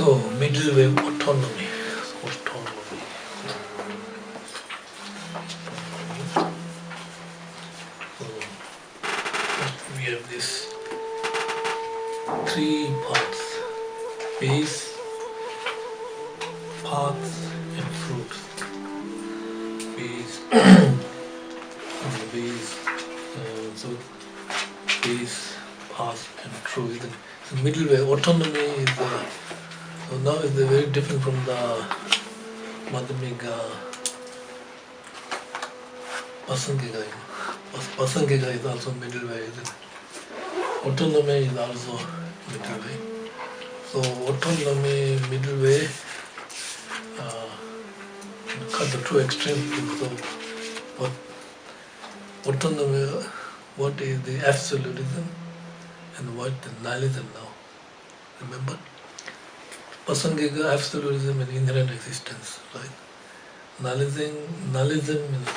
So, middle wave autonomy. So, first we have this three parts: base, paths, and fruits. Base, base, so base, path, and fruit. The middle way autonomy is so now is very different from the Madhyamika Pasangika. Pasangika is also middle way. Autonomy is also middle way. So autonomy, middle way, cut the two extremes. So what autonomy, what is the absolutism and what the nihilism now? Remember? Pasangika, absolutism and inherent existence, right? Nihilism is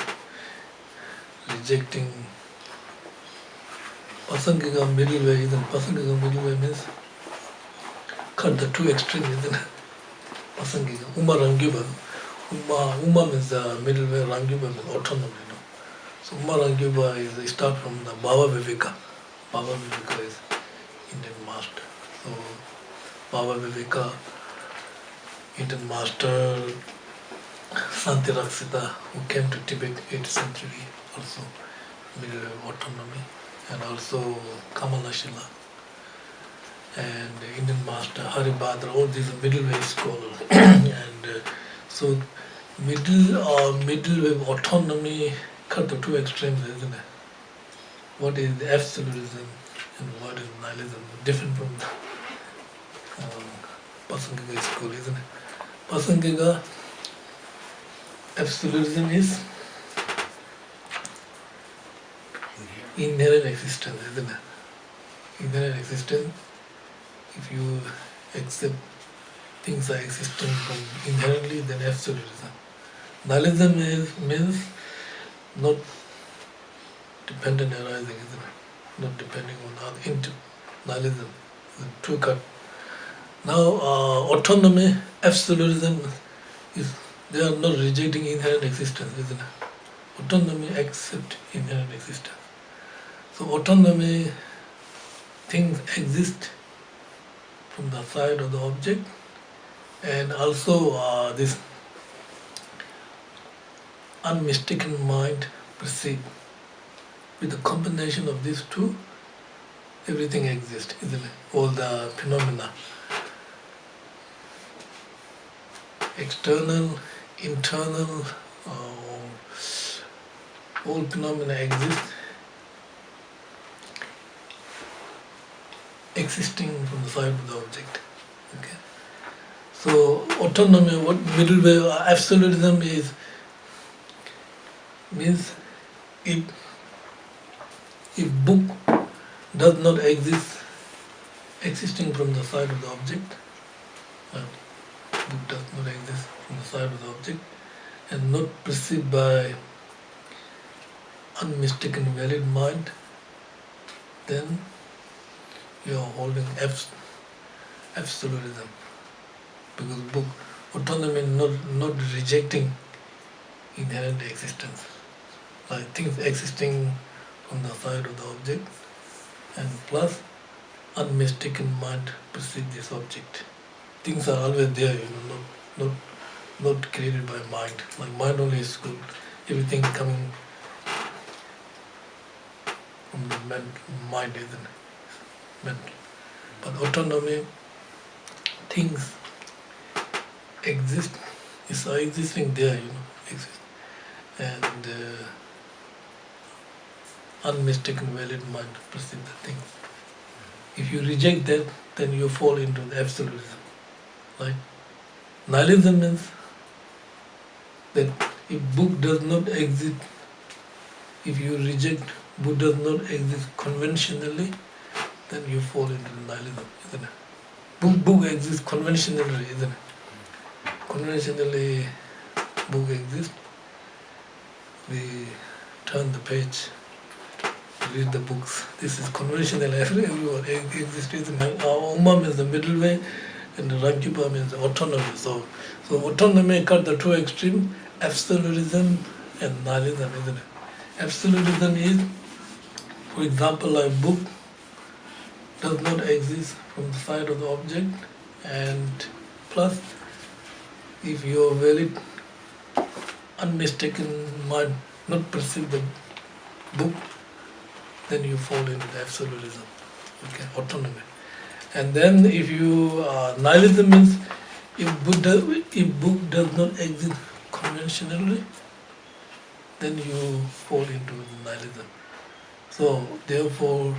rejecting. Pasangika middle way isn't. Pasangika middle way means cut the two extremes, isn't it? Pasangika. Rangyuba. Uma means the middle way, Rangyuba means autonomy. So Rangyuba is start from the Bhava Viveka. Bhava Viveka is Indian master. So Bhava Viveka, Indian master, Santi Raksita, who came to Tibet 8th century, also middle way autonomy, and also Kamalashila, and Indian master Haribhadra, all these are middle way scholars. And so middle way autonomy cut the two extremes, isn't it? What is the absolutism and what is nihilism? Different from Pasangika school, isn't it? Pasangika absolutism is inherent existence, isn't it? Inherent existence. If you accept things are existing from inherently, then absolutism. Nihilism means not dependent arising, isn't it? Not depending on other. Nihilism, two cut. Now, autonomy, absolutism is they are not rejecting inherent existence, isn't it? Autonomy accept inherent existence. So autonomy, things exist from the side of the object, and also this unmistaken mind perceive. With the combination of these two, everything exists, isn't it? All the phenomena, external, internal, all phenomena exist, existing from the side of the object. Okay. So autonomy, what middle way absolutism is, means if book does not exist, existing from the side of the object, book does not exist from the side of the object, and not perceived by unmistaken valid mind, then you are holding absolutism, because book autonomy not rejecting inherent existence, like things existing from the side of the object, and plus unmistaken mind perceive this object. Things are always there, not created by mind. Like mind only is good. Everything coming from the mind, isn't it? Mental. But autonomy, things exist, is existing there, exist. And unmistaken valid mind perceive the things. If you reject that, then you fall into the absolutism. Right? Nihilism means that if book does not exist, if you reject book does not exist conventionally, then you fall into the nihilism, isn't it? Book exists conventionally, isn't it? Conventionally, book exists. We turn the page, read the books. This is conventional. Everyone exists. Umam is the middle way, and Rankipa means autonomy. So autonomy cut the two extreme, absolutism and nihilism, isn't it? Absolutism is, for example, a book does not exist from the side of the object, and plus, if your very unmistaken mind not perceive the book, then you fall into the absolutism, okay, autonomy. And then if you nihilism means if book does not exist conventionally, then you fall into nihilism. So therefore,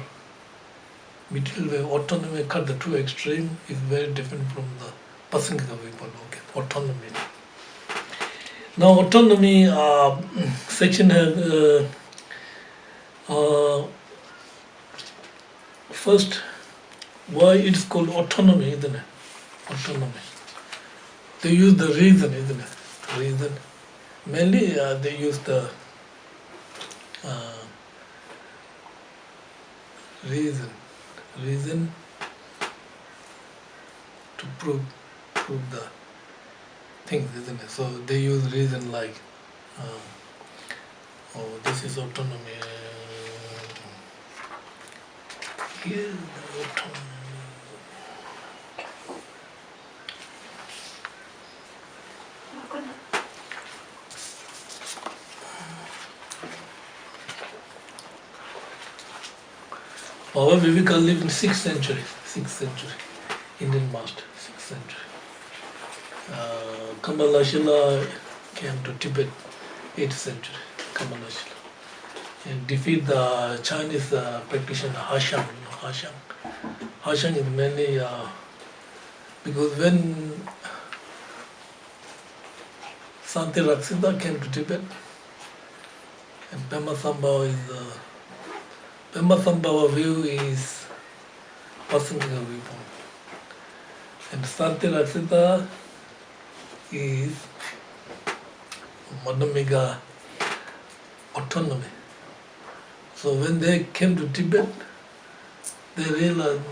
middle way autonomy cut the two extreme is very different from the Pasangika viewpoint. Okay, autonomy. Now autonomy section has first why it's called autonomy, isn't it? Autonomy. They use the reason, isn't it? Reason. Mainly they use the reason to prove the things, isn't it? So they use reason like, oh, this is autonomy. Here's the autonomy. Baba Viveka lived in 6th century, Indian master, 6th century. Kamalashila came to Tibet, 8th century, Kamalashila, and defeat the Chinese practitioner Hashang. Hashang is mainly because when Santi Raksita came to Tibet, and Pema Sambhava is Pema Sambhava view is Pasangika viewpoint, and Santi Raksita is Madhyamika autonomy. So when they came to Tibet, they realized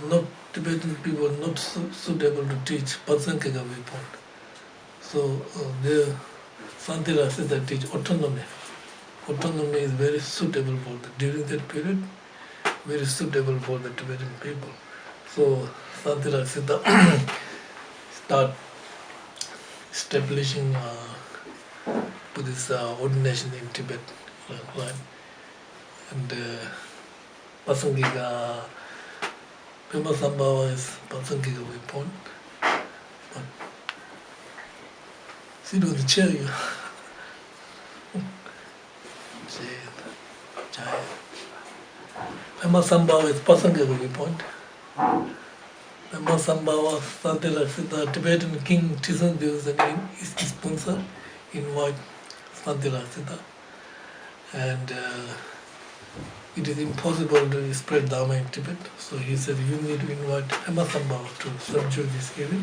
Tibetan people are not suitable to teach Pasangika viewpoint. So Santi Raksita teach autonomy. Autonomy is very suitable for during that period, very suitable for the Tibetan people. So Santi Raksita start establishing Buddhist ordination in Tibet, right? And Pasangika, Pema Sambhava is Pasangika viewpoint. But sit on the chair, you. Pema Sambhava is Pasangika viewpoint. Pema Sambhava, Santi Raksita, Tibetan king Tizan Deus and his sponsor invite Santi Raksita, and it is impossible to spread Dharma in Tibet. So he said, you need to invite Pema Sambhava to subdue this area.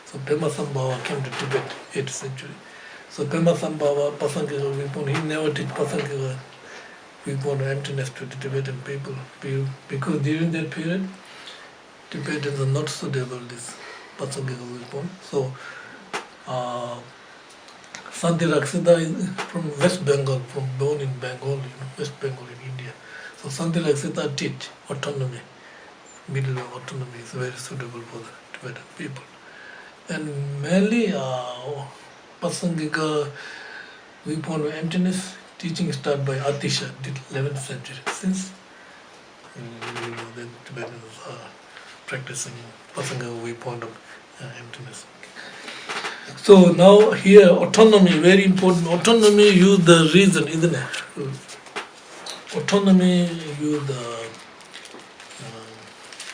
So Pema Sambhava came to Tibet, 8th century. So Pema Sambhava, Pasangika viewpoint, he never did Pasangika viewpoint emptiness to the Tibetan people, because during that period, Tibetans are not suitable this Pasangika viewpoint. So Santi Raksita is from West Bengal, born in Bengal, West Bengal in India. So Santi Raksita teach autonomy, middle way autonomy is very suitable for the Tibetan people. And mainly Pasangika viewpoint of emptiness teaching started by Atisha, 11th century. Since the Tibetans are practicing Pasangika viewpoint of emptiness. So now here autonomy, very important. Autonomy use the reason, isn't it? Autonomy use the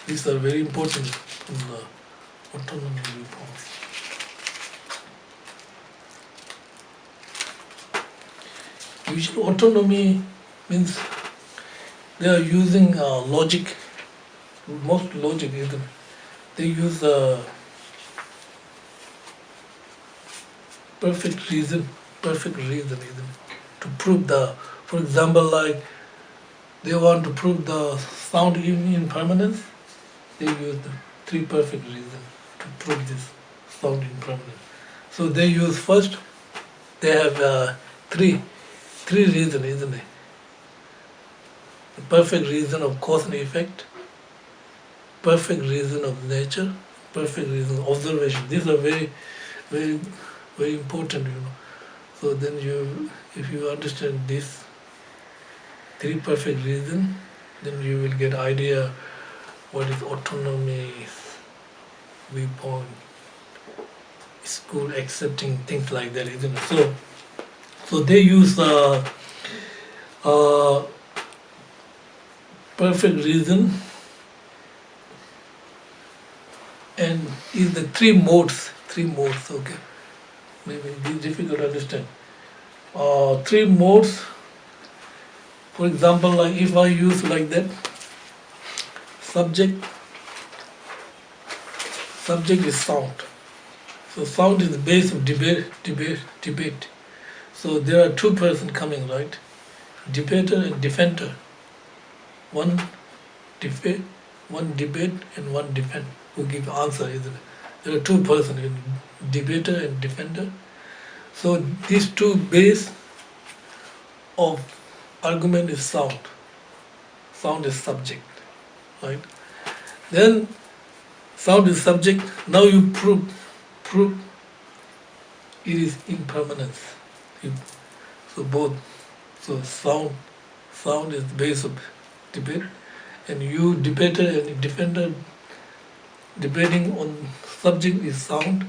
these are very important in the autonomy viewpoints. Usually autonomy means they are using logic, most logic, isn't it? They use perfect reason, isn't it? To prove for example, like they want to prove the sound impermanence, they use the three perfect reasons to prove this sound impermanence. So they use first, they have three reasons, isn't it? The perfect reason of cause and effect, perfect reason of nature, perfect reason of observation. These are very, very important, So then if you understand these three perfect reasons, then you will get idea what is autonomy, viewpoint, school accepting, things like that, isn't it? So they use perfect reason and is the three modes, okay. Maybe this is difficult to understand. Three modes, for example, like if I use like that, subject is sound. So sound is the base of debate. So there are two persons coming, right? Debater and defender. One debate and one defend who give answer, isn't it? There are two persons, debater and defender. So these two base of argument is sound. Sound is subject, right? Then sound is subject. Now you prove it is impermanence. So both. So sound is the base of debate, and you debater and defender debating on subject is sound,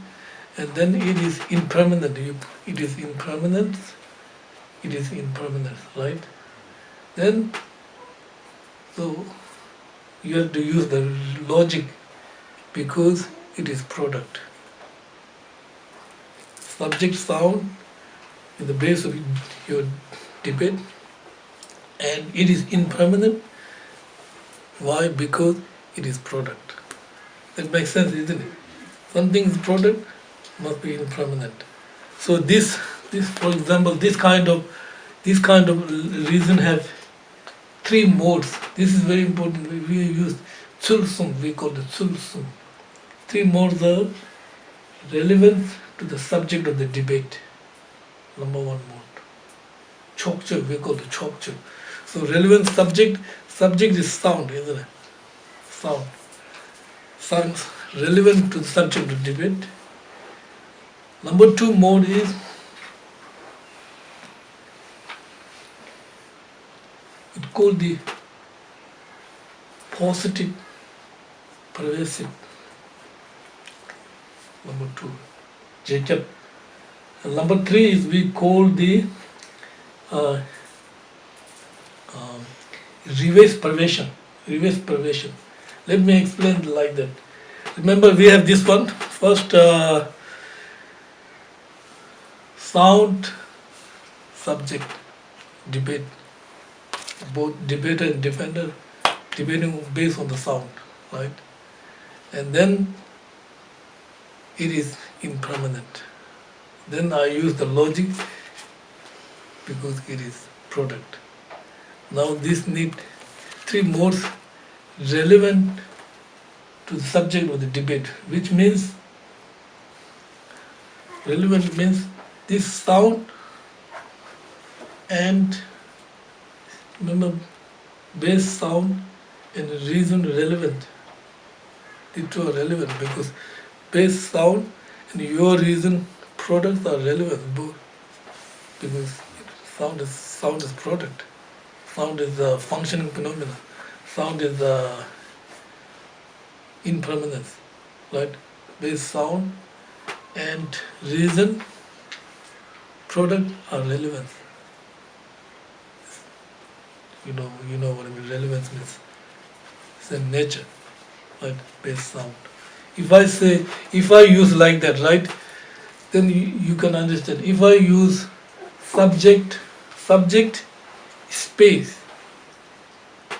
and then it is impermanent. It is impermanence, right? Then so you have to use the logic because it is product. Subject sound is the base of your debate, and it is impermanent. Why? Because it is product. That makes sense, isn't it? Something is product must be impermanent. So this for example, this kind of reason have three modes. This is very important. We use Tsulsum, we call it Tsulsum. Three modes are relevance to the subject of the debate. Number one mode. Chokchuk, we call it Chokchuk. So relevant subject is sound, isn't it? Sounds relevant to the subject of debate. Number two mode is it called the positive pervasive. Number two, Jacob. And number three is we call the reverse pervasion. Let me explain like that. Remember, we have this one. First, sound, subject, debate. Both debater and defender debating based on the sound, right? And then it is impermanent. Then I use the logic because it is product. Now this need three modes relevant to the subject of the debate, which means relevant means this sound and remember base sound and reason relevant. The two are relevant because base sound and your reason products are relevant both because sound is product. Sound is a functioning phenomena. Sound is impermanence, right? Base sound and reason product are relevant. You know what I mean. Relevance means it's a nature, right? Base sound. If I use like that, right? Then you can understand. If I use subject, space,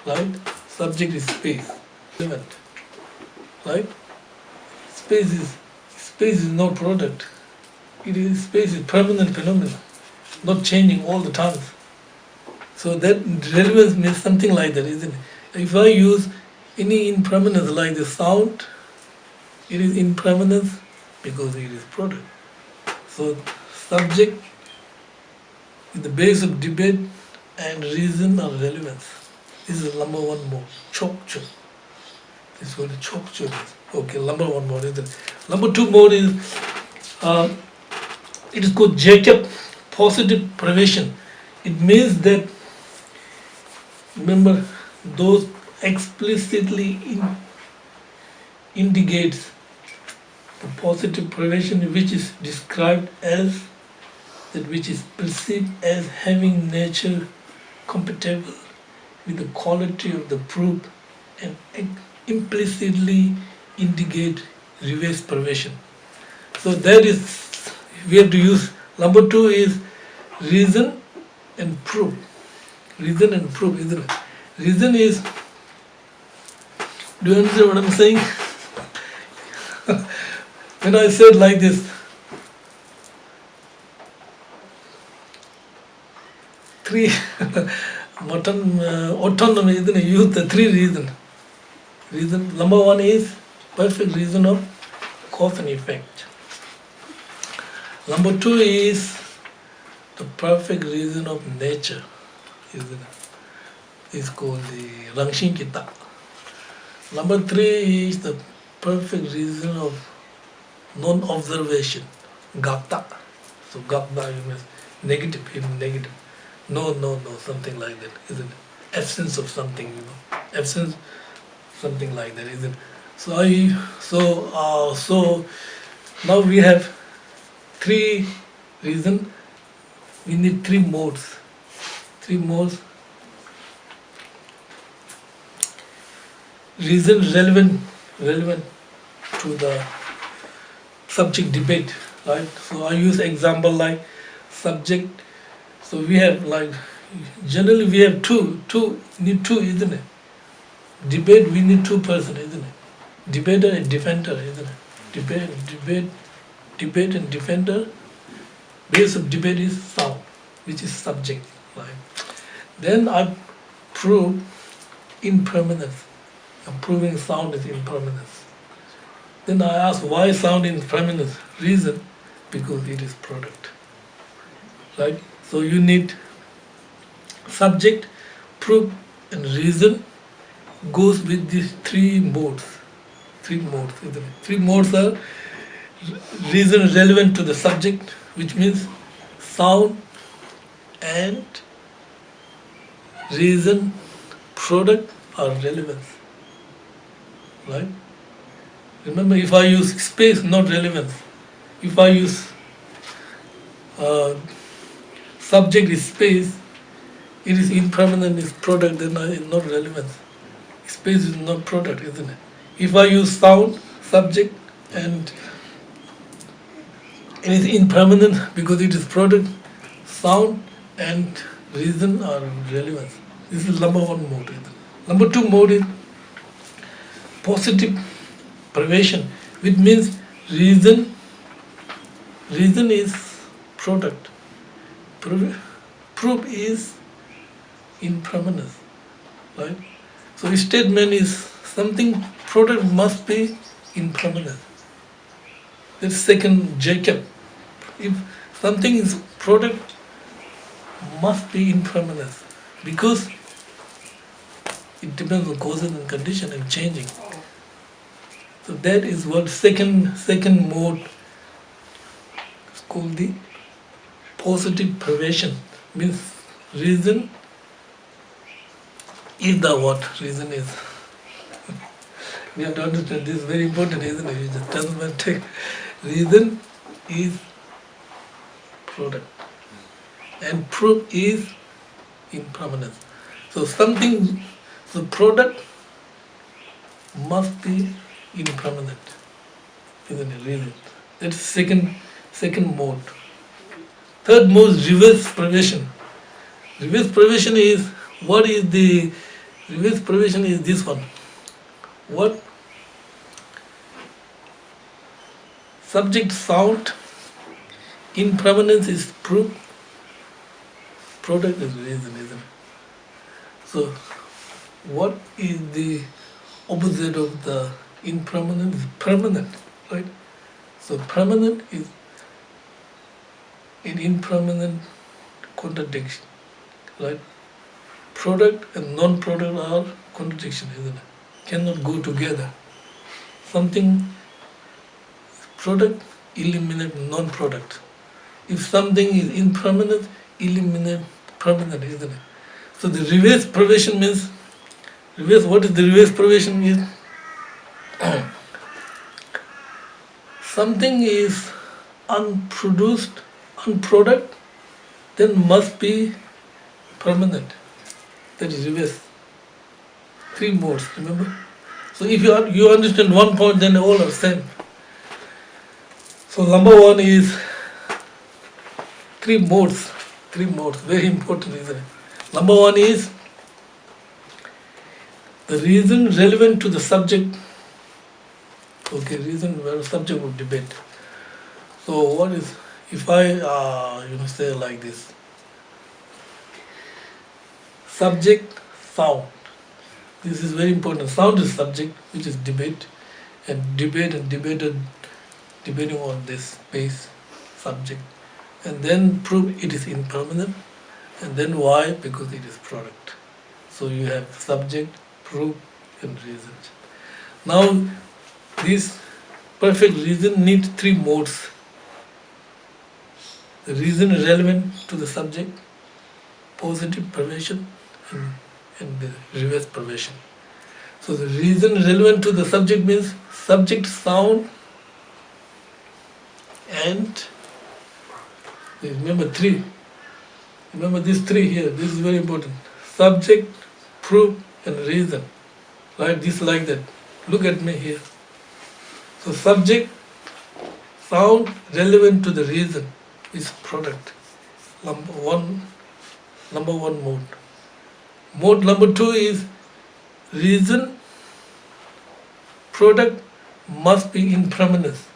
right? Subject is space, relevant, right? Space is not product. Space is permanent phenomena, not changing all the time. So that relevance means something like that, isn't it? If I use any impermanence like the sound It is impermanence because it is product. So subject is the base of debate and reason or relevance. This is number one mode. Chokcho. This is what the chokcho is. Okay, number one mode is it. Number two mode is it is called Jacob positive privation. It means that, remember, those explicitly indicates the positive privation which is described as that which is perceived as having nature compatible with the quality of the proof and implicitly indicate reverse privation. So that is, we have to use, number two is reason and proof. Reason and proof, isn't it? Reason is, do you understand what I'm saying? When I said like this, three autonomy, isn't it? Use the three reasons. Reason number one is perfect reason of cause and effect. Number two is the perfect reason of nature, isn't it? It's called the Rangshin Kita. Number three is the perfect reason of non-observation, Gata. So Gata means negative, negative. No, something like that, isn't it? Absence of something, absence, something like that, isn't it? So now we have three reasons. We need three modes. Three modes. Reason relevant to the subject debate, right? So I use example like subject. So we have like, generally we have need two, isn't it? Debate, we need two persons, isn't it? Debater and defender, isn't it? Debate and defender. Base of debate is sound, which is subject, right? Then I prove impermanence. I'm proving sound is impermanence. Then I ask why sound is impermanence? Reason, because it is product, right? So you need subject, proof, and reason goes with these three modes. Three modes, isn't it? Three modes are reason relevant to the subject, which means sound and reason, product or relevance, right? Remember, if I use space, not relevance. If I use subject is space, it is impermanent, is product, then it's not relevant. Space is not product, isn't it? If I use sound, subject, and it is impermanent because it is product, sound and reason are relevance. This is number one mode. Number two mode is positive privation, which means reason is product. Proof is impermanence, right? So a statement is something product must be impermanent. That's second Jacob. If something is product must be impermanence because it depends on causes and condition and changing. So that is what second mode is called the positive privation. Means reason is the what reason is. We have to understand this is very important, isn't it? You just doesn't take reason is product and proof is impermanence. So something, the product must be impermanent, isn't it? Reason. That's second mode. Third mode is reverse privation. Reverse privation is, what is the reverse privation is this one. What? Subject sound, impermanence is proof, product is reason, isn't it? So what is the opposite of the Impermanent is permanent, right? So permanent is an impermanent contradiction, right? Product and non-product are contradiction, isn't it? Cannot go together. Something product eliminate non-product. If something is impermanent, eliminate permanent, isn't it? So the reverse perversion means what is the reverse perversion is? Something is unproduced, unproduct, then must be permanent. That is reverse. 3 modes, remember? So if you understand one point, then all are same. So number 1 is 3 modes. 3 modes, very important, isn't it? Number 1 is the reason relevant to the subject. Okay, reason where subject of debate. So what is, if I say like this, subject, sound. This is very important. Sound is subject, which is debate, and debated depending on this base subject, and then prove it is impermanent, and then why? Because it is product. So you have subject, proof, and reason. Now this perfect reason needs 3 modes. The reason is relevant to the subject, positive perversion, and the reverse perversion. So the reason relevant to the subject means subject, sound, and remember 3. Remember these 3 here. This is very important. Subject, proof, and reason. Right? This like that. Look at me here. So subject, sound, relevant to the reason is product. Number one mode. Mode number 2 is reason, product must be impermanence.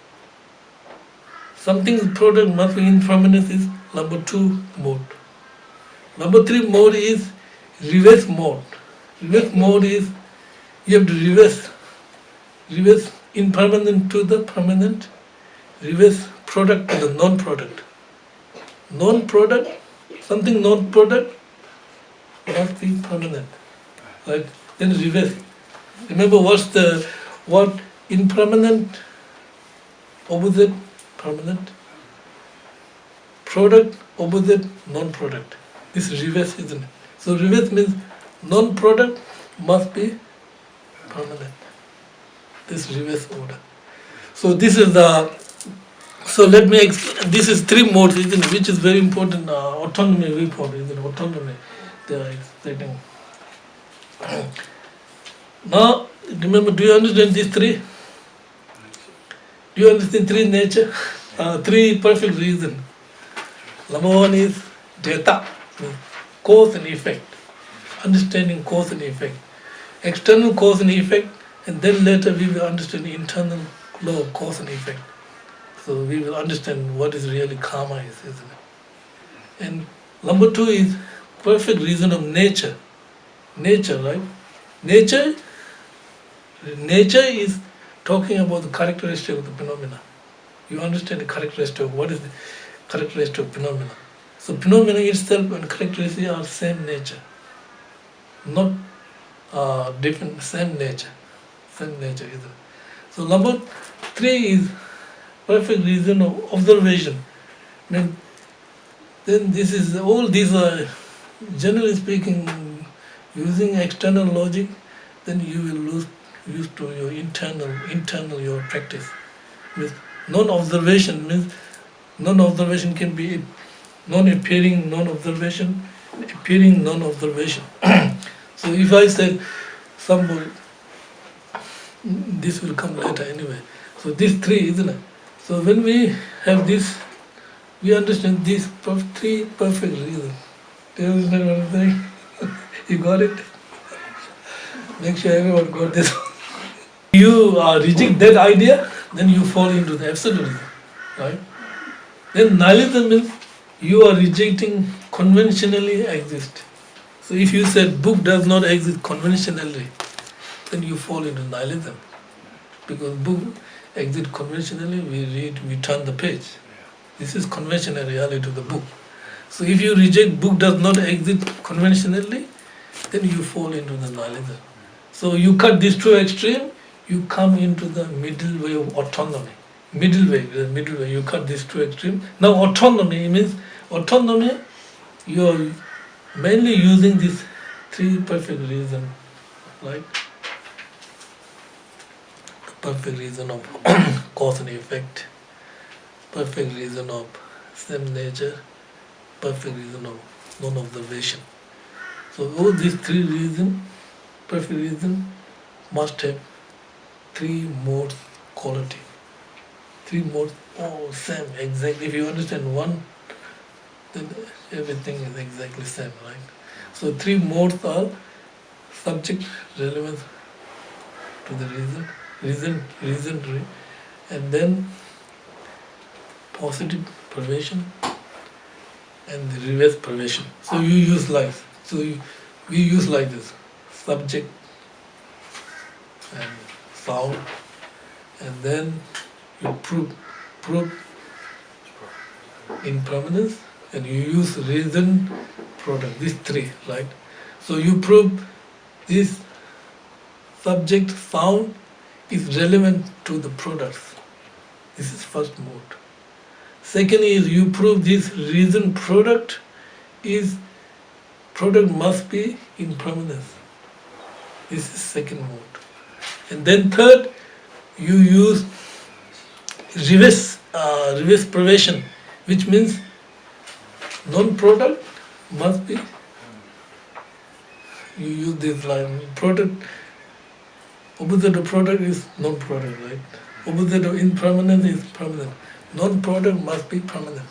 Something's product must be impermanence is number 2 mode. Number 3 mode is reverse mode. Reverse mode is you have to reverse impermanent to the permanent, reverse product to the non-product. Non-product, something non-product must be permanent. Right? Then reverse. Remember what impermanent opposite permanent, product opposite non-product. This is reverse, isn't it? So reverse means non-product must be permanent. This reverse order. So this is let me explain. This is 3 modes, isn't it? Which is very important. Autonomy report, isn't it? Autonomy. They are explaining. Now, remember, do you understand these 3? Do you understand 3 nature? 3 perfect reason. Number 1 is data, cause and effect. Understanding cause and effect. External cause and effect, and then later we will understand internal law of cause and effect. So we will understand what is really karma is, isn't it? And number 2 is perfect reason of nature. Nature, right? Nature is talking about the characteristic of the phenomena. You understand the characteristic. What is the characteristic of phenomena? So phenomena itself and characteristic are same nature, not different. Same nature, isn't it? So number 3 is perfect reason of observation. Then this is all these are, generally speaking, using external logic. Then you will lose used to your internal your practice. With non-observation means non-observation can be non-appearing non-observation, appearing non-observation. So if I said somebody, this will come later anyway. So these 3, isn't it? So when we have this, we understand these 3 perfect reasons. Do you understand what I'm saying? You got it? Make sure everyone got this. You reject that idea, then you fall into the absolutism, right? Then nihilism means you are rejecting conventionally exist. So if you said book does not exist conventionally, then you fall into nihilism. because book exit conventionally, we read, we turn the page. This is conventional reality of the book. So if you reject book does not exit conventionally, then you fall into the nihilism. So you cut these two extreme, you come into the middle way of autonomy. Middle way, you cut these two extreme. Now autonomy means, you are mainly using these three perfect reason, right? The perfect reason of cause and effect, perfect reason of same nature, perfect reason of non-observation. So all these three reasons, perfect reason, must have three modes quality. Three modes, all same, exactly. If you understand one, then everything is exactly same, right? So three modes are subject, relevance to the reason, and then positive pervasion and the reverse pervasion. So you use like, we use like this, subject and sound, and then you prove impermanence, and you use reason product, these three, right? So you prove this subject sound is relevant to the products. This is first mode. Second is you prove this reason product must be impermanence. This is second mode. And then third, you use reverse perversion, which means non-product must be, you use this line, product, opposite of product is non-product, right? Opposite of impermanence is permanent. Non-product must be permanent.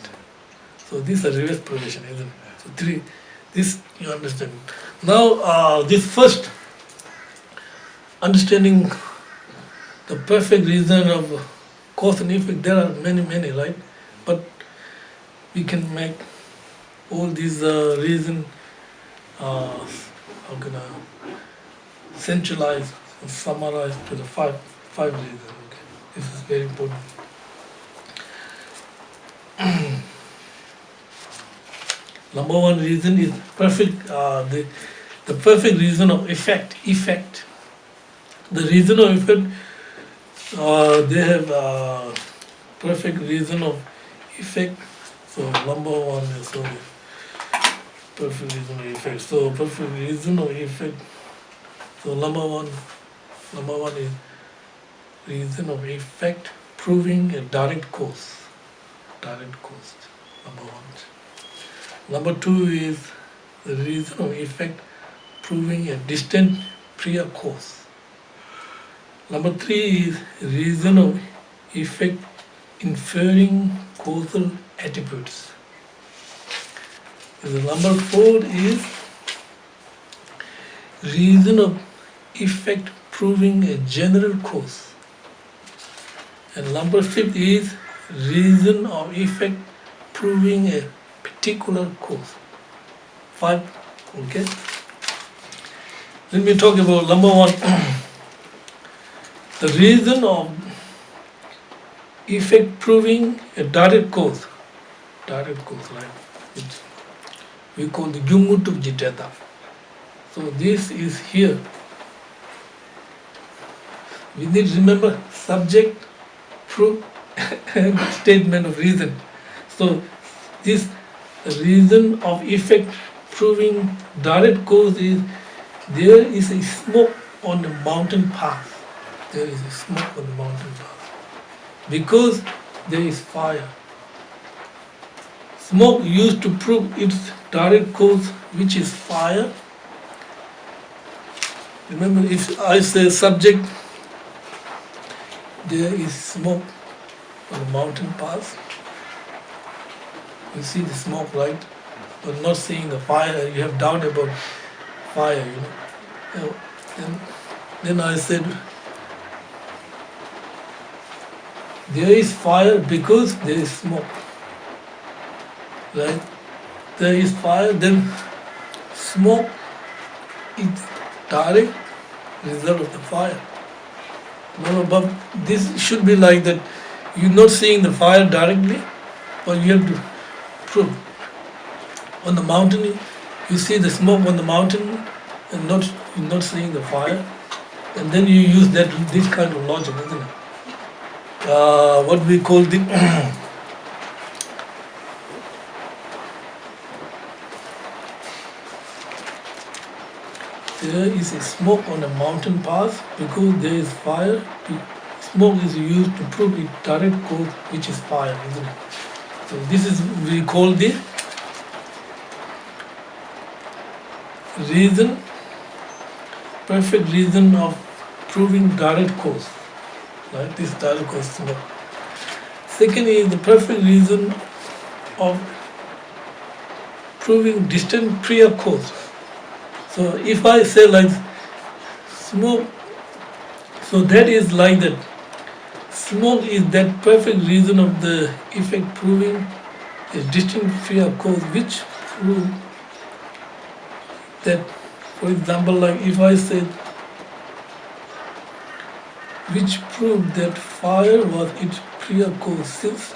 So this is a reverse perversion, isn't it? So three, this you understand. Now this first, understanding the perfect reason of cause and effect, there are many, right? But we can make all these reason, how can I centralize and summarize to the five reasons. Okay, this is very important. Number one reason is perfect. The perfect reason of effect. The reason of effect. They have perfect reason of effect. So number one is perfect reason of effect. So perfect reason of effect. So number one is reason of effect proving a direct cause. Number one. Number two is the reason of effect proving a distant prior cause. Number three is reason of effect inferring causal attributes. And number four is reason of effect proving a general cause. And number fifth is reason of effect proving a particular cause. Five, okay? Let me talk about number one. The reason of effect proving a direct cause, right? Which we call the Gyumutu Jiteta. So this is here. We need to remember subject, proof, and statement of reason. So this reason of effect proving direct cause is there is a smoke on the mountain path. There is a smoke on the mountain path because there is fire. Smoke used to prove its direct cause, which is fire. Remember, if I say subject, there is smoke on the mountain path. You see the smoke, right? But not seeing the fire. You have doubt about fire, you know. Then I said, there is fire because there is smoke. Right? There is fire, then smoke is direct result of the fire. No, but this should be like that. You're not seeing the fire directly, but you have to prove. On the mountain, you see the smoke on the mountain, and you're not seeing the fire, and then you use this kind of logic, isn't it? What we call the there is a smoke on a mountain pass because there is fire. Smoke is used to prove it direct cause, which is fire, isn't it? So this is we call the reason, perfect reason of proving direct cause. Right? This direct cause smoke. Second is the perfect reason of proving distant prior cause. So if I say like smoke, so that is like that. Smoke is that perfect reason of the effect proving a distinct prior cause, which prove that, for example, like if I say, which prove that fire was its prior cause, since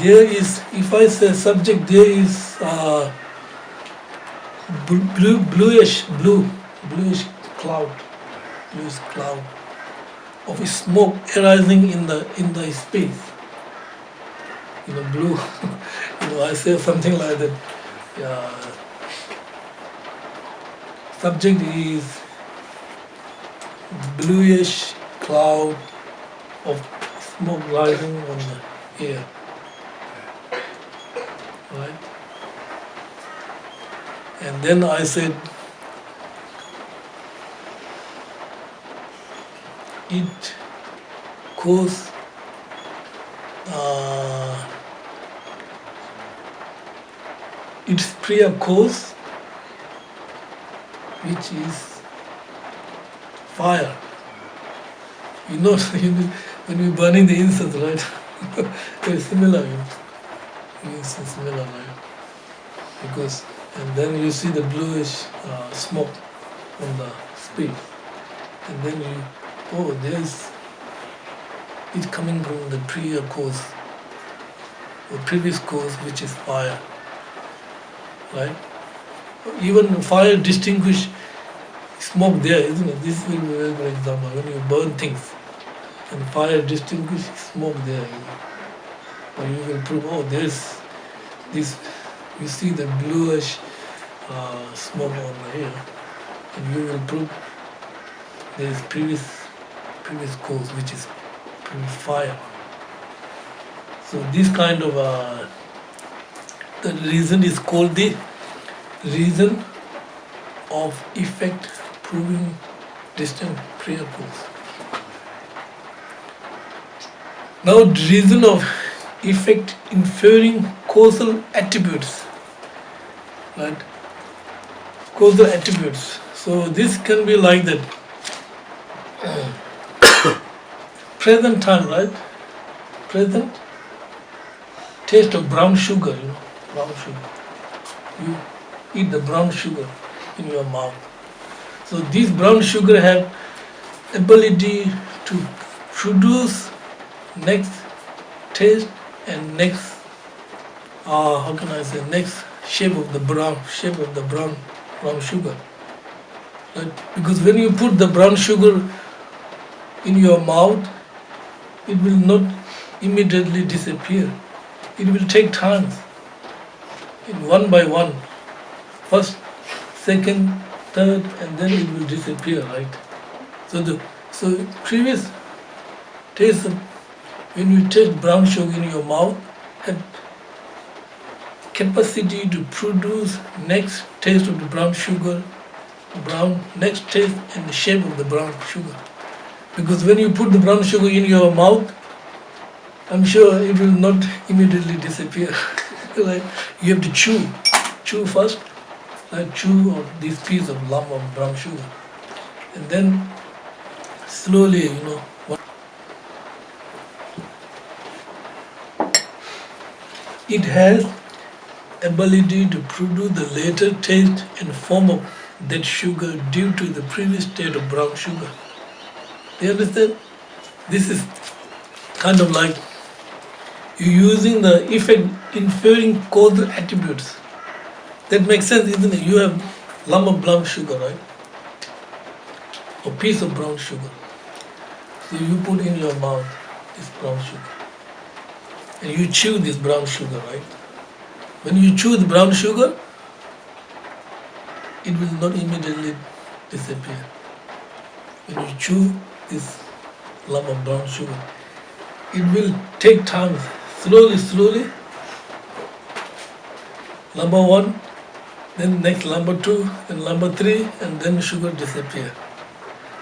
there is, if I say subject, there is bluish cloud of smoke arising in the space. Blue. I say something like that. Subject is bluish cloud of smoke rising on the air. Right? And then I said it cause its prior cause, which is fire. When we're burning the incense, right? It's similar. It's similar, right? Because, and then you see the bluish smoke on the space, and then there's it's coming from the prior cause, or previous cause, which is fire, right? Even fire distinguish smoke there, isn't it? This will be a very good example. When you burn things, and fire distinguish smoke there, or you will prove, there's this. You see the bluish smoke on the air, and you will prove there is previous cause, which is fire. So this kind of the reason is called the reason of effect proving distant prior cause. Now, reason of effect inferring causal attributes, right? Causal attributes. So this can be like that. Present time, right? Present taste of brown sugar, brown sugar. You eat the brown sugar in your mouth. So this brown sugar have ability to produce next taste and next next shape of the brown sugar. Right? Because when you put the brown sugar in your mouth, it will not immediately disappear. It will take time, one by one. First, second, third, and then it will disappear, right? So previous taste of, when you taste brown sugar in your mouth, have capacity to produce next taste of the brown sugar, next taste and the shape of the brown sugar. Because when you put the brown sugar in your mouth, I'm sure it will not immediately disappear. Like you have to chew first, like chew on this piece of lump of brown sugar, and then slowly, it has ability to produce the later taste and form of that sugar due to the previous state of brown sugar. Do you understand? This is kind of like you're using the effect inferring causal attributes. That makes sense, isn't it? You have lump of brown sugar, right? Or piece of brown sugar. So you put in your mouth this brown sugar. And you chew this brown sugar, right? When you chew the brown sugar, it will not immediately disappear. When you chew this lump of brown sugar, it will take time, slowly. Number one, then next number two, then number three, and then sugar disappear.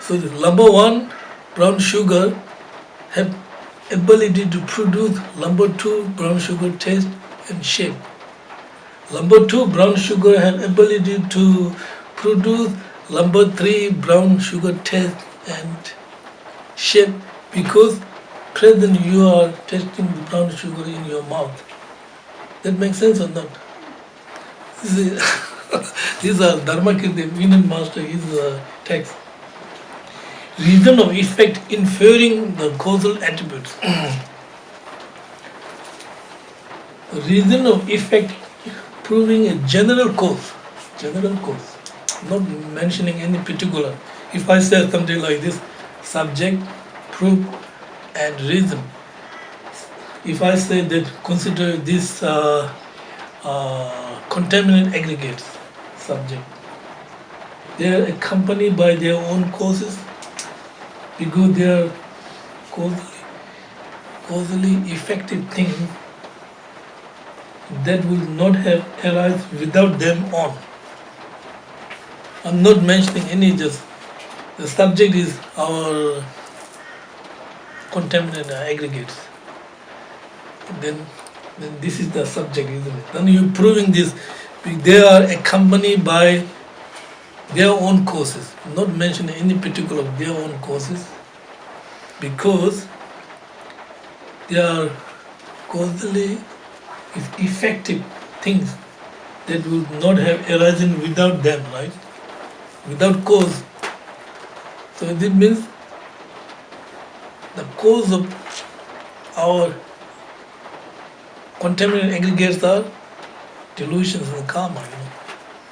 So the number one, brown sugar, have ability to produce number two brown sugar taste and shape. Number two brown sugar have ability to produce number three brown sugar taste and shape because present you are tasting the brown sugar in your mouth. That makes sense or not? These are Dharmakirti, Indian master, his text. Reason of effect inferring the causal attributes. Reason of effect proving a general cause, not mentioning any particular. If I say something like this, subject, proof, and reason. If I say that consider this contaminant aggregates, subject, they are accompanied by their own causes because they are causally effective things that will not have arise without them on. I'm not mentioning any, just the subject is our contaminant aggregates. Then this is the subject, isn't it? Then you're proving this, they are accompanied by their own causes, not mentioning any particular of their own causes, because they are causally effective things that would not have arisen without them, right? Without cause. So it means the cause of our contaminant aggregates are delusions and karma,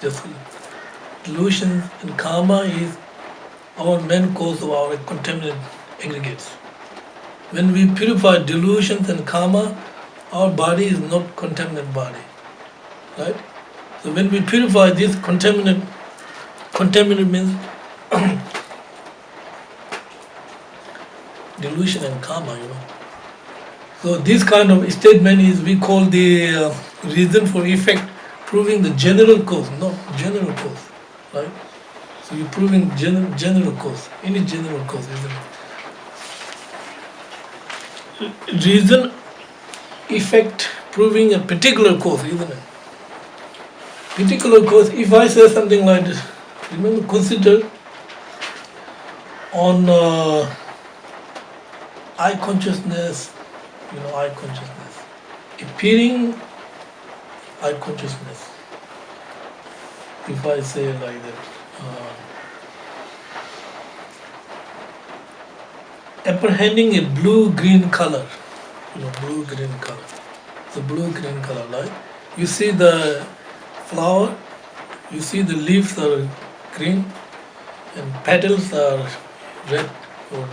Just delusions and karma is our main cause of our contaminant aggregates. When we purify delusions and karma, our body is not contaminant body, right? So when we purify this contaminant means delusion and karma, So this kind of statement is we call the reason for effect, proving the general cause, not general cause, right? So you're proving general cause, any general cause, isn't it? Reason, effect, proving a particular cause, isn't it? Particular cause, if I say something like this, remember, consider on eye consciousness, eye consciousness, appearing eye consciousness. If I say like that, apprehending a blue-green color, blue-green color. The blue-green color, right? You see the flower, you see the leaves are green and petals are red, or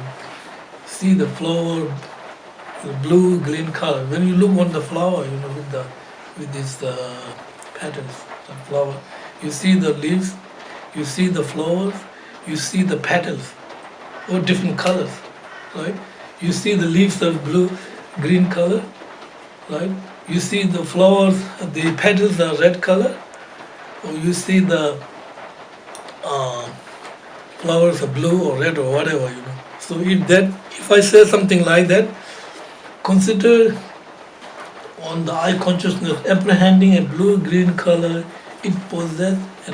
see the flower, the blue-green color. When you look on the flower, with these petals, the flower, you see the leaves, you see the flowers, you see the petals, all different colors, right? You see the leaves are blue-green color, right? You see the flowers, the petals are red color, or you see the flowers are blue or red or whatever, So if I say something like that, consider on the eye consciousness, apprehending a blue-green color, it possesses an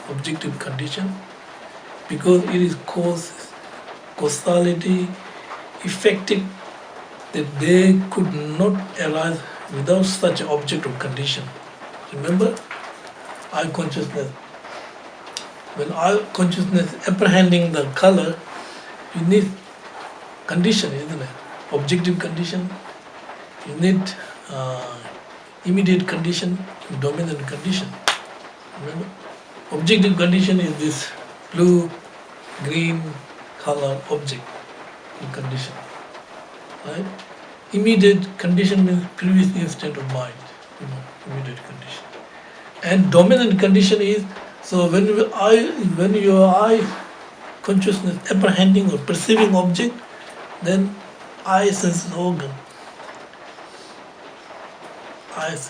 objective condition because it is causality effective that they could not arise without such an objective condition. Remember, eye consciousness. When eye consciousness apprehending the color, you need condition, isn't it? Objective condition, you need immediate condition, dominant condition. Remember? Objective condition is this blue, green color object condition. Right? Immediate condition means previous instant of mind. Immediate condition. And dominant condition is, so when your eye consciousness apprehending or perceiving object, then eye sense organ has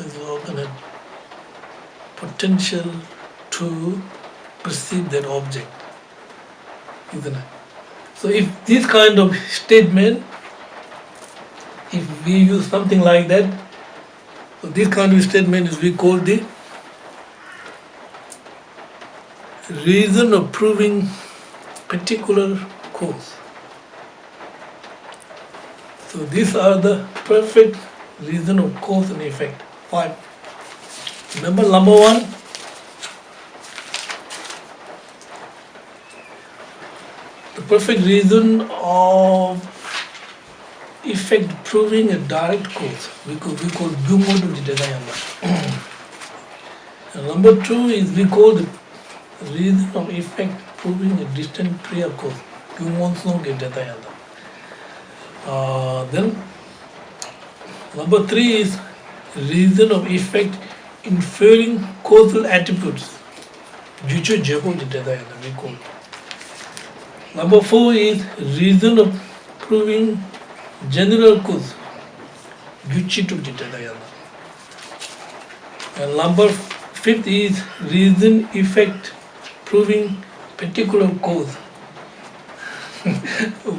potential to perceive that object, isn't it? So if this kind of statement, if we use something like that, so this kind of statement is we call the reason of proving particular cause. So these are the perfect reason of cause and effect. 5. Remember number 1? The perfect reason of effect proving a direct cause. We call Gyumo to Jidayama. And number 2 is we call the reason of effect proving a distant prior cause. Gyumonsong Jidayama. Then number 3 is reason of effect inferring causal attributes. Jucho Jebo Jidayama we call. Number 4 is reason of proving general cause. Juchito Jidayama. And number 5th is reason effect proving particular cause.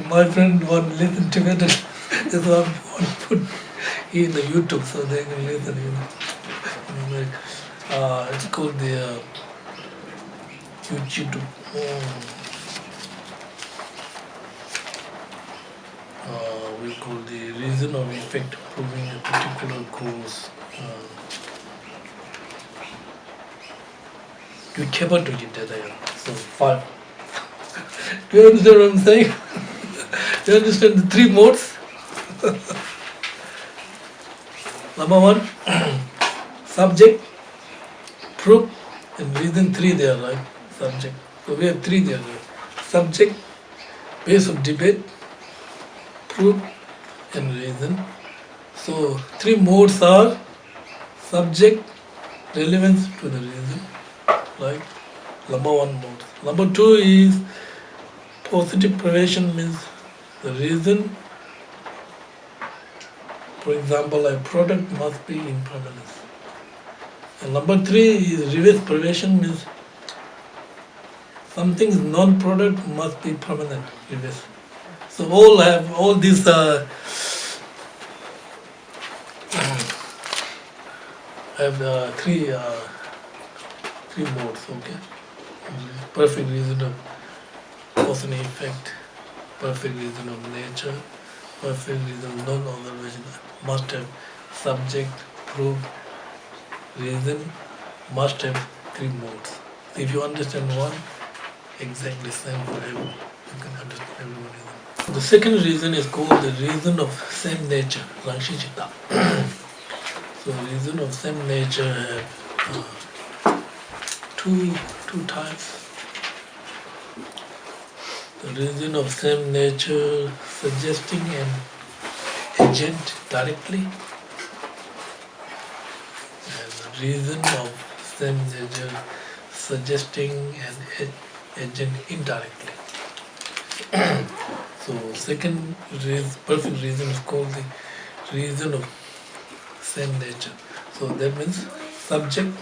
My friend want to listen together. That's why I want to put in the YouTube so they can listen. It's called the YouTube. We call the reason of effect proving a particular cause. You cannot do it. So 5. Do you understand what I'm saying? Do you understand the 3 modes? Number 1, subject, proof, and reason. 3 there, right? Subject. So we have 3 there. Right? Subject, base of debate, proof, and reason. So 3 modes are subject, relevance to the reason, right? Number 1 mode. Number 2 is positive privation, means the reason. For example, a product must be impermanent. And number 3 is reverse privation, means something's non-product must be permanent. Reverse. So all these have 3 modes. Okay. Perfect reason of cause and effect, perfect reason of nature, perfect reason of non-observation, must have subject, proof, reason, must have 3 modes. If you understand one, exactly same for everyone. You can understand everyone. The second reason is called the reason of same nature, Rangshi Chitta. So reason of same nature have two types. The reason of same nature suggesting an agent directly, and the reason of same nature suggesting an agent indirectly. So second perfect reason is called the reason of same nature. So that means subject,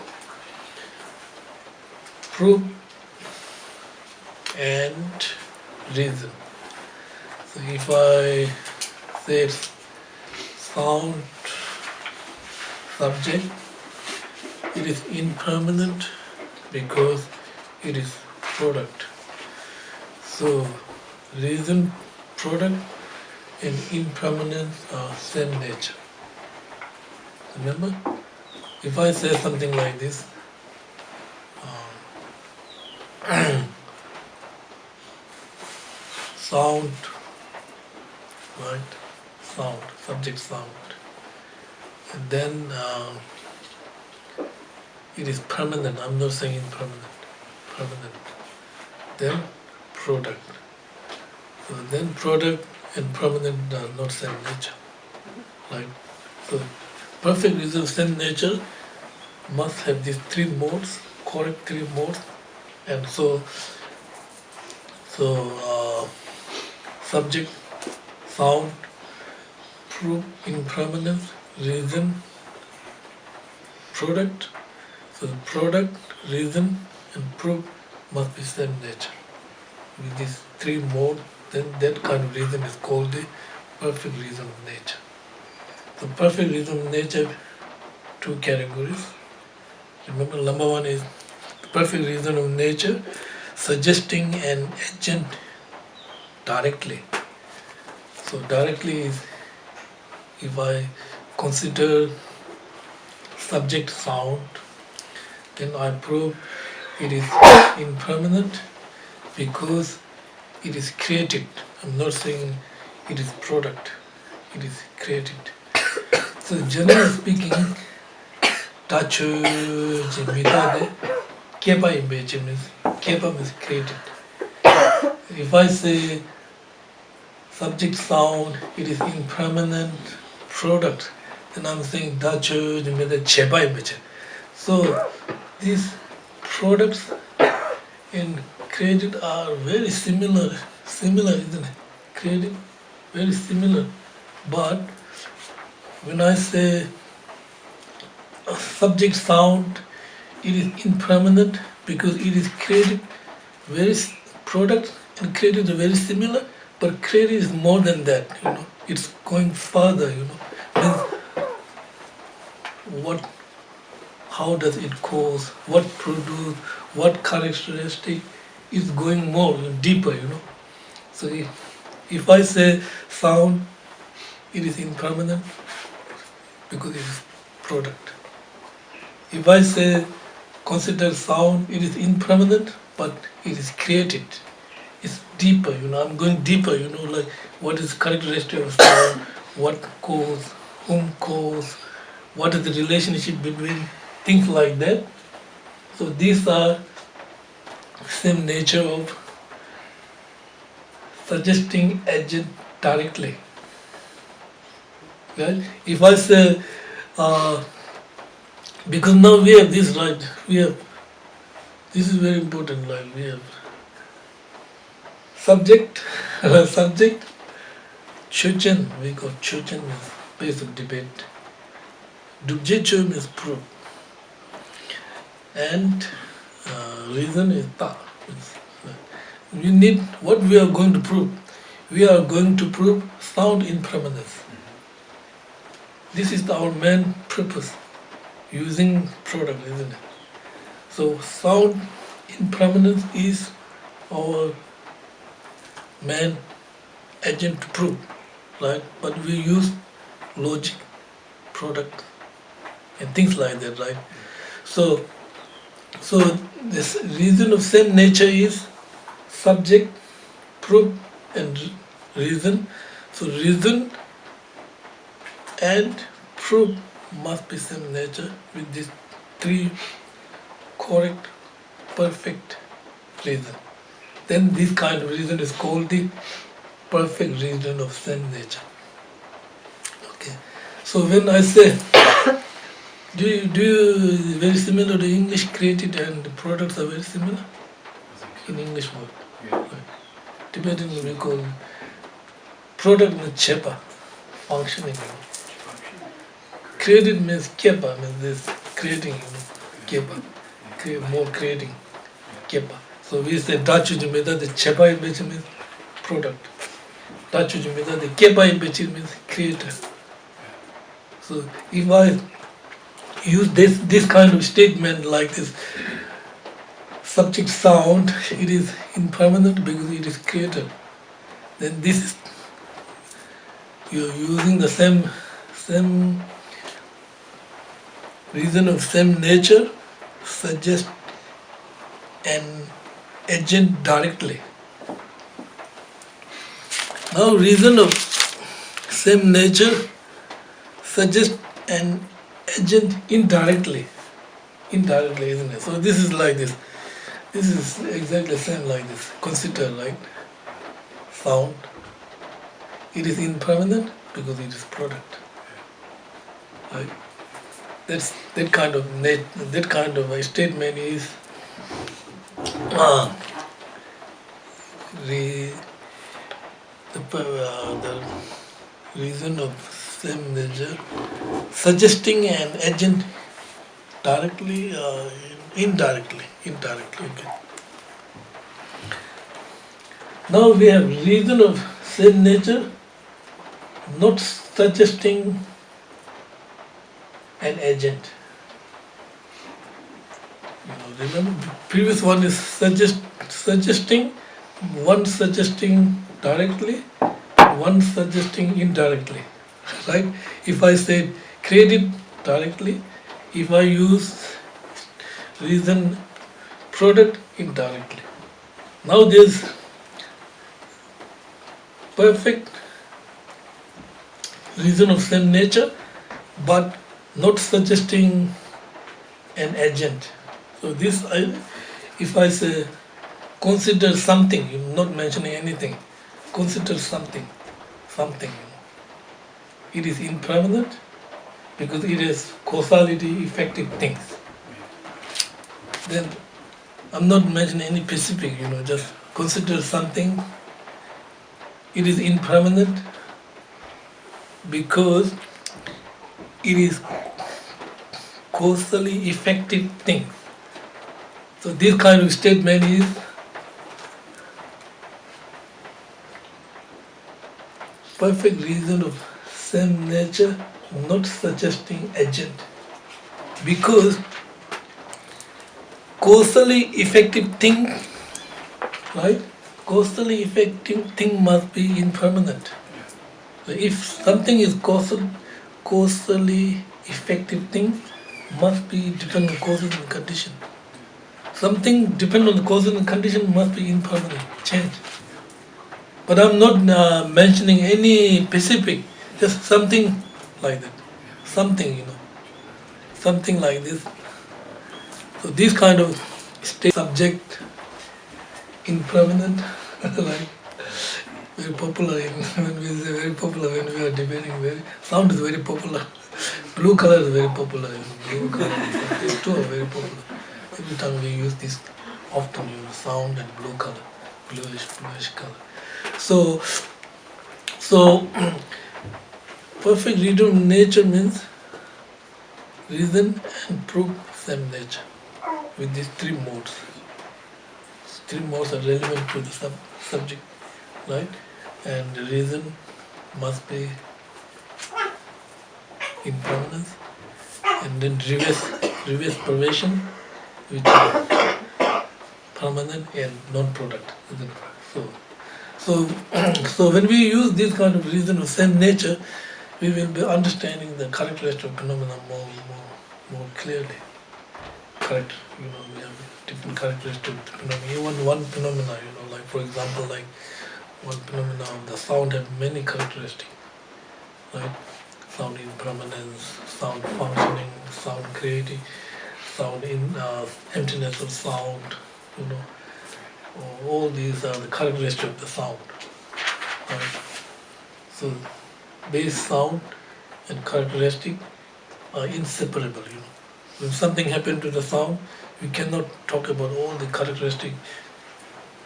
proof, and reason. So if I say sound subject, it is impermanent because it is product. So reason, product, and impermanence are same nature. Remember, if I say something like this, sound right? Sound, subject sound. And then it is permanent. I'm not saying impermanent. Permanent. Then product. So then product and permanent are not same nature. Right? So perfect reason of same nature must have these three modes, correct three modes, and so subject, sound, proof, impermanence, reason, product. So the product, reason, and proof must be same nature. With these three modes, then that kind of reason is called the perfect reason of nature. The perfect reason of nature, two categories. Remember, number one is the perfect reason of nature, suggesting an agent directly. So directly is if I consider subject sound, then I prove it is impermanent because it is created. I'm not saying it is product, it is created. So generally speaking, tachu jimita kepa imbeche means kepa means created. If I say subject sound, it is impermanent product, then I'm saying tachu jimita chepa imbeche. So these products and created are very similar, isn't it? Created, very similar. But when I say a subject sound, it is impermanent because it is created very product and created are very similar, but created is more than that. It's going further. Means what, how does it cause, what produce, what characteristic is going more deeper. So if I say sound, it is impermanent because it is product. If I say consider sound, it is impermanent, but it is created. It's deeper. I'm going deeper. Like what is characteristic of sound, what cause, whom cause, what is the relationship between things like that. So these are same nature of suggesting agent directly. Right? If I say, because now we have this right, this is very important, right? We have subject, subject, chuchen, we call chuchen is base of debate. Dubjecho is proof. And reason is ta. We need what we are going to prove. We are going to prove sound impermanence. This is our main purpose, using product, isn't it? So sound impermanence is our main agent to prove, right? But we use logic, product, and things like that, right? So this reason of same nature is subject, proof, and reason. So reason and proof must be same nature with these three correct, perfect reason. Then this kind of reason is called the perfect reason of same nature. Okay. So when I say, do you very similar to English, created and the products are very similar in English word. Yeah. Right. Tibetan we call product means chepa, functioning. Created means kepa, means this creating, kepa, more creating, kepa. So we say dachu jimeda, the chepa imbechi means product. Dachu jimeda, the kepa imbechi means creator. So if I use this kind of statement like this, subject sound, it is impermanent because it is created. Then this is, you're using the same reason of same nature, suggest an agent directly. Now reason of same nature suggests an agent indirectly. Indirectly, isn't it? So this is like this. This is exactly the same like this. Consider like sound. It is impermanent because it is product. Right? That's that kind of a statement is uh, the the reason of same nature suggesting an agent directly, indirectly. Okay. Now we have reason of same nature not suggesting an agent. Remember, the previous one is suggesting, one suggesting directly, one suggesting indirectly. Right? If I say create it directly, if I use reason product indirectly. Now there's perfect reason of same nature, but not suggesting an agent. So this, if I say consider something, you're not mentioning anything. Consider something. It is impermanent because it is causality effective things. Then I'm not mentioning any specific, just consider something. It is impermanent because it is causally effective thing. So this kind of statement is perfect reason of same nature not suggesting agent, because causally effective thing, right? Causally effective thing must be impermanent. So if something is causally effective thing must be depend on causes and condition. Something depend on the causes and condition must be impermanent, change. But I'm not mentioning any specific, just something like that. Something, something like this. So this kind of state subject impermanent, like very popular when we say very popular when we are debating. Sound is very popular. Blue color is very popular. Blue color, these two are very popular. Every time we use this, often sound and blue color, bluish color. So perfect reason of nature means reason and proof same nature with these three modes. Three modes are relevant to the subject, right? And the reason must be impermanence, and then reverse perversion, which is permanent and non-product. So when we use this kind of reason of same nature, we will be understanding the characteristic of phenomena more clearly. Correct? We have different characteristics of the phenomena. Even one phenomena, like for example, like one phenomena of the sound have many characteristics, right? Sound impermanence, sound functioning, sound creating, sound in emptiness of sound, all these are the characteristics of the sound. Right? So base sound and characteristic are inseparable. When something happens to the sound, we cannot talk about all the characteristics.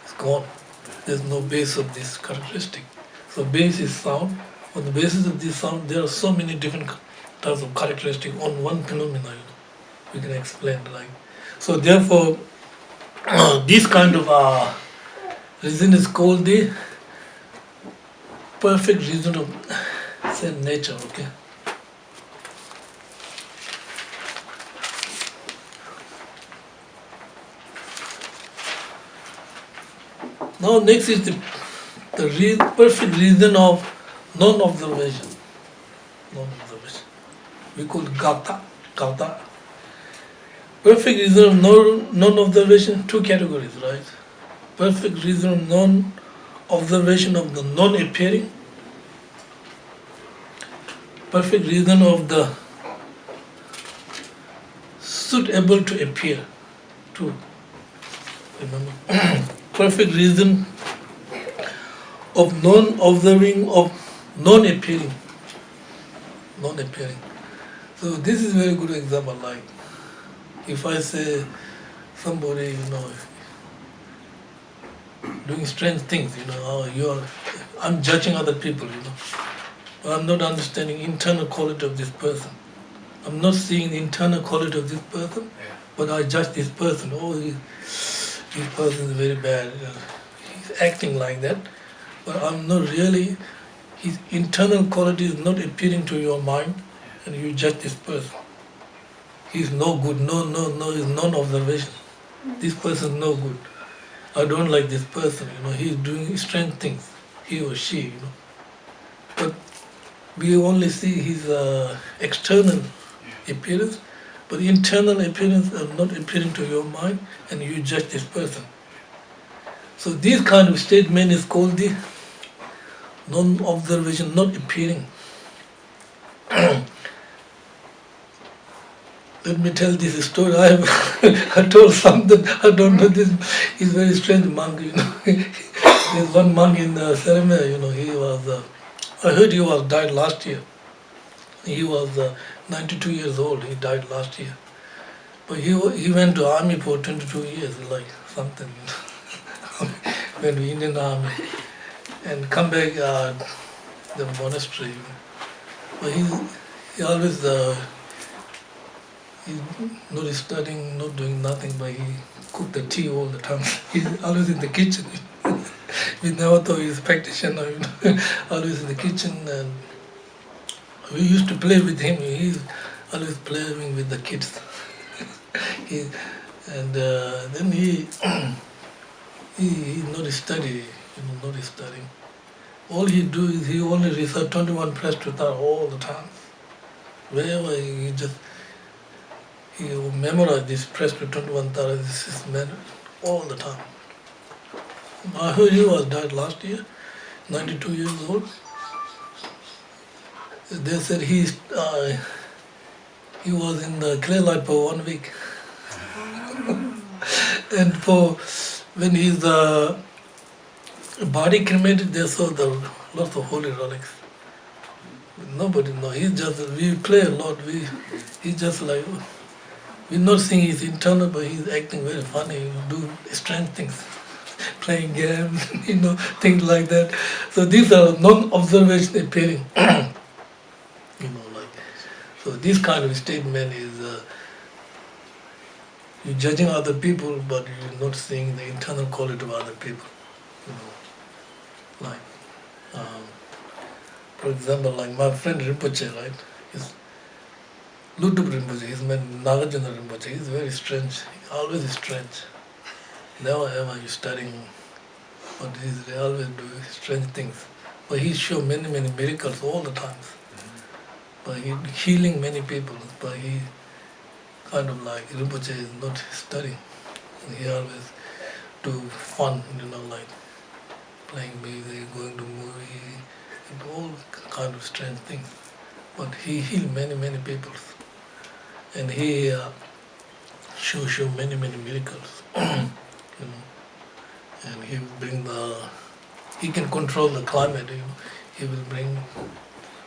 It's gone. There's no base of this characteristic. So base is sound. On the basis of this sound, there are so many different types of characteristics on one phenomena. We can explain like. So therefore, this kind of reason is called the perfect reason of same nature. Okay. Now next is the perfect reason of non-observation. We call it gata. Perfect reason of non-observation, two categories, right? Perfect reason of non-observation of the non-appearing, perfect reason of the suitable to appear. To remember, perfect reason of non-observing, of non-appearing. Non-appearing. So this is a very good example. Like if I say somebody, doing strange things, I'm judging other people, but I'm not understanding internal quality of this person. I'm not seeing the internal quality of this person, but I judge this person. Oh, this person is very bad. He's acting like that, but I'm not really. His internal quality is not appearing to your mind, and you judge this person. He's no good. No, it's non-observation. This person is no good. I don't like this person. He's doing strange things. He or she. But we only see his external appearance, but internal appearance are not appearing to your mind, and you judge this person. So this kind of statement is called the non-observation, not appearing. Let me tell this story. I told something. I don't know this. He's a very strange monk. There's one monk in Ceremony. He was. I heard he was died last year. He was 92 years old. He died last year. But he went to army for 22 years, like something. Went to Indian army and come back the monastery. But he always. He's not studying, not doing nothing, but he cooked the tea all the time. He's always in the kitchen. We never thought he's a practitioner, always in the kitchen. And we used to play with him. He's always playing with the kids. Then he not study, not studying. All he do is he only recite 21 press to tar all the time. Wherever he memorized this press to 21 taras, this is all the time. I heard he was died last year, 92 years old. They said he was in the clay light for 1 week. And when his body cremated, they saw lots of holy relics. Nobody knows. We play a lot. He's just like, we're not seeing his internal, but he's acting very funny. He do strange things, playing games, things like that. So these are non-observation appearing. So this kind of statement is you're judging other people, but you're not seeing the internal quality of other people. For example, like my friend Rinpoche, right? Lutup Rinpoche, his man Nagarjuna Rinpoche, he's very strange, always strange. Never ever you studying, but they always do strange things. But he show many miracles all the time. But he healing many people, but he kind of like Rinpoche is not studying. He always do fun, like playing music, going to movie, and all kind of strange things. But he healed many people. And he show many miracles, And he will he can control the climate, He will bring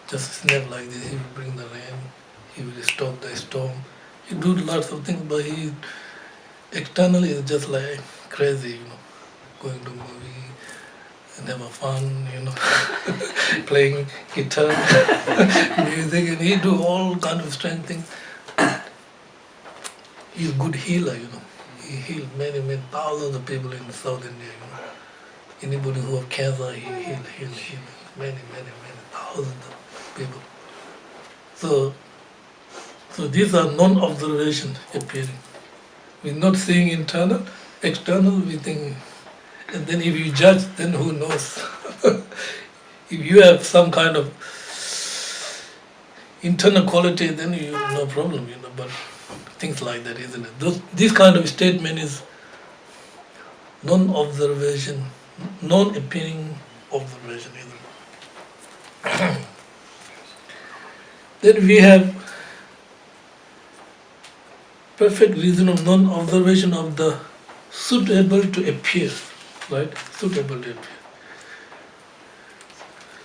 just a snap like this. He will bring the rain. He will stop the storm. He do lots of things, but he externally is just like crazy, going to movie and have fun, playing guitar, music, and he do all kind of strange things. He's a good healer, He healed many thousands of people in South India, Anybody who have cancer, he healed many thousands of people. So these are non-observation appearing. We're not seeing internal, external, we think, and then if you judge, then who knows? If you have some kind of internal quality, then you have no problem, but things like that, isn't it? This kind of statement is non-observation, non-appearing observation, isn't it? Then we have perfect reason of non-observation of the suitable to appear, right? Suitable to appear.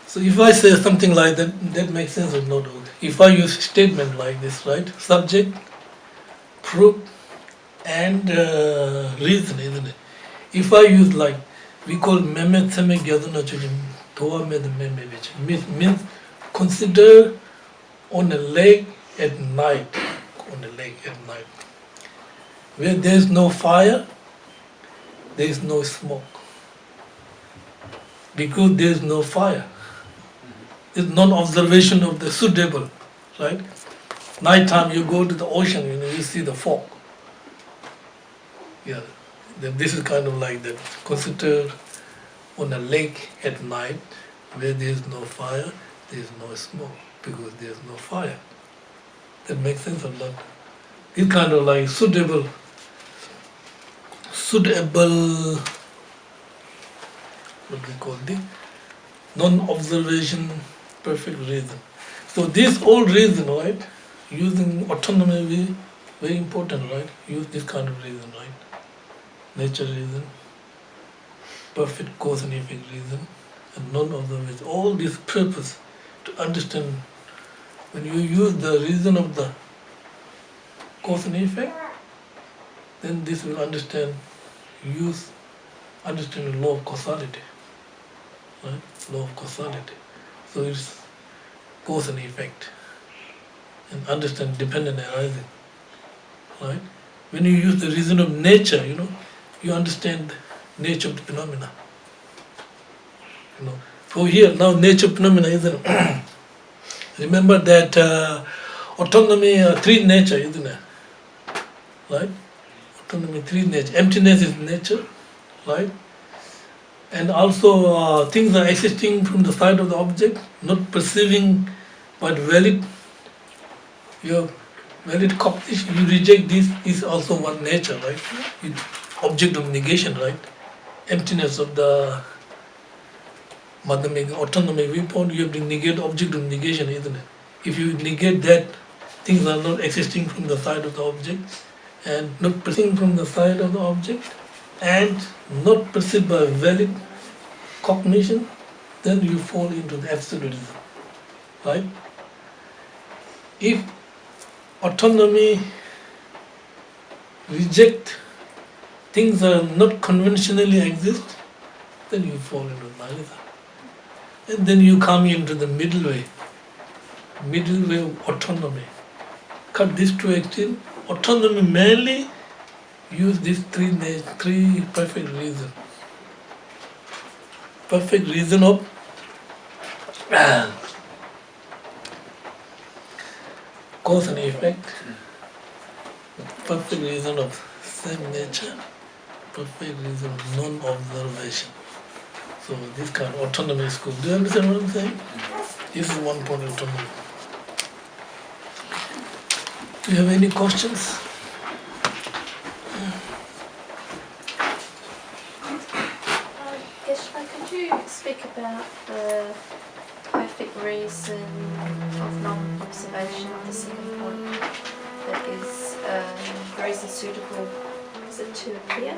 So if I say something like that, that makes sense or not? If I use a statement like this, right? Subject, proof, and reason, isn't it? If I use like, we call meme theme gyaduna chujim, toa me the meme which means consider on a lake at night, on a lake at night, where there is no fire, there is no smoke. Because there is no fire, there is non-observation of the suitable, right? Nighttime you go to the ocean, you see the fog. Yeah, this is kind of like that. Consider on a lake at night where there is no fire, there is no smoke, because there is no fire. That makes sense or not? It's kind of like suitable, what we call the non-observation perfect reason. So this old reason, right? Using autonomy, very important, right? Use this kind of reason, right? Nature reason, perfect cause and effect reason, and non-observation. All this purpose to understand. When you use the reason of the cause and effect, then this will understand the law of causality, right? Law of causality. So it's cause and effect, and understand dependent arising, right? When you use the reason of nature, you understand the nature of the phenomena. So here now nature phenomena isn't. Remember that autonomy, three nature, isn't it? Right? Autonomy, three nature. Emptiness is nature, right? And also things are existing from the side of the object, not perceiving but valid. Your valid cognition, you reject this is also one nature, right? It's object of negation, right? Emptiness of the Madhyamika autonomy viewpoint, you have to negate object of negation, isn't it? If you negate that, things are not existing from the side of the object, and not perceiving from the side of the object, and not perceived by valid cognition, then you fall into the absolutism, right? If autonomy reject things that not conventionally exist, then you fall into nihilism. And then you come into the middle way of autonomy. Cut these two extremes. Autonomy mainly use these three perfect reasons. Perfect reason of cause and effect. Perfect reason of same nature. Perfect reason of non-observation. So this kind of autonomy is good. Do you understand what I'm saying? This is one point of autonomy. Do you have any questions? Geshe, could you speak about the perfect reason of non-observation of the second point? That is the reason suitable, is it to appear?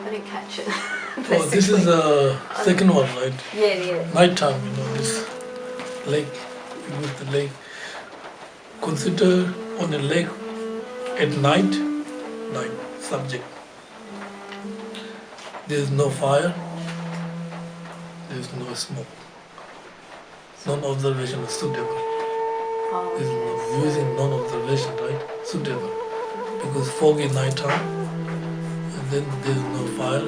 I didn't catch it. Oh, this is the second one, right? Yeah. Nighttime, this lake, you use the lake. Consider on a lake at night, subject. There is no fire, there is no smoke. Non-observation is suitable. This is using non-observation, right? Suitable. Because foggy nighttime, and then there is no fire,